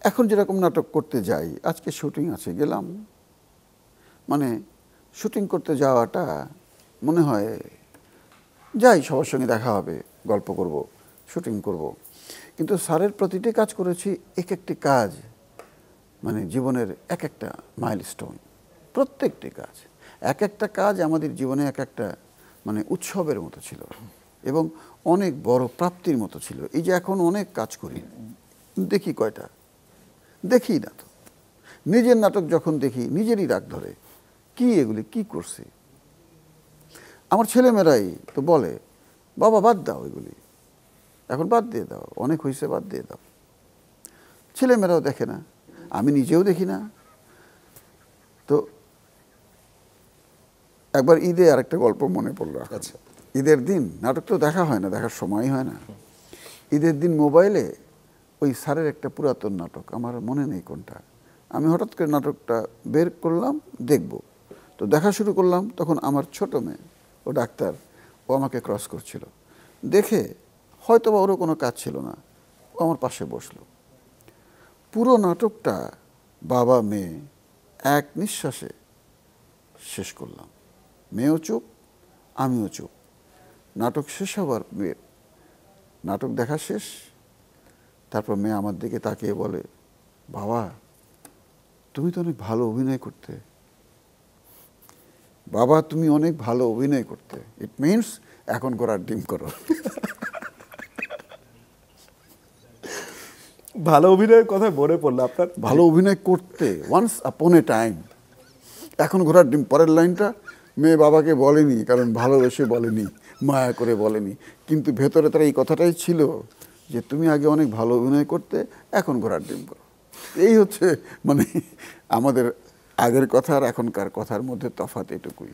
এখন যেরকম নাটক করতে যাই, আজকে শুটিং আছে, গেলাম, মানে শুটিং করতে যাওয়াটা মনে হয় যাই, সবার সঙ্গে দেখা হবে, গল্প করব, শুটিং করব। কিন্তু স্যারের প্রতিটি কাজ করেছি, এক একটি কাজ মানে জীবনের এক একটা মাইলস্টোন, প্রত্যেকটি কাজ, এক একটা কাজ আমাদের জীবনে এক একটা মানে উৎসবের মতো ছিল এবং অনেক বড় প্রাপ্তির মতো ছিল। এই যে এখন অনেক কাজ করি, দেখি কয়টা, দেখি না তো। নিজের নাটক যখন দেখি নিজেরই রাগ ধরে, কি এগুলি কি করছি। আমার ছেলেমেয়েরাই তো বলে, বাবা বাদ দাও এগুলি, এখন বাদ দিয়ে দাও, অনেক হয়েছে, বাদ দিয়ে দাও। ছেলেমেয়েরাও দেখে না, আমি নিজেও দেখি না। তো একবার ঈদে আরেকটা গল্প মনে পড়লো। আচ্ছা, ঈদের দিন নাটক তো দেখা হয় না, দেখার সময় হয় না। ঈদের দিন মোবাইলে ওই স্যারের একটা পুরাতন নাটক, আমার মনে নেই কোনটা, আমি হঠাৎ করে নাটকটা বের করলাম, দেখব। তো দেখা শুরু করলাম, তখন আমার ছোট মেয়ে, ও ডাক্তার, ও আমাকে ক্রস করছিল। দেখে হয়তো বা ওরও কোনো কাজ ছিল না, ও আমার পাশে বসলো। পুরো নাটকটা বাবা মেয়ে এক নিঃশ্বাসে শেষ করলাম। মেয়েও চুপ, আমিও চুপ। নাটক শেষ হবার, নাটক দেখা শেষ, তারপর মেয়ে আমার দিকে তাকিয়ে বলে, বাবা তুমি তো অনেক ভালো অভিনয় করতে। বাবা তুমি অনেক ভালো অভিনয় করতে, ইট মিনস এখন ঘোড়ার ডিম করো। ভালো অভিনয়ের কথা মনে পড়লো আপনার? ভালো অভিনয় করতে, ওয়ান্স আপন এ টাইম, এখন ঘোড়ার ডিম। পরের লাইনটা মেয়ে বাবাকে বলেনি, কারণ ভালোবেসে বলেনি, মায়া করে বলেনি, কিন্তু ভেতরে তার এই কথাটাই ছিল যে তুমি আগে অনেক ভালো অভিনয় করতে, এখন ঘোড়ার ডিম করো। এই হচ্ছে মানে আমাদের আগের কথা আর এখনকার কথার মধ্যে তফাৎ এটুকুই।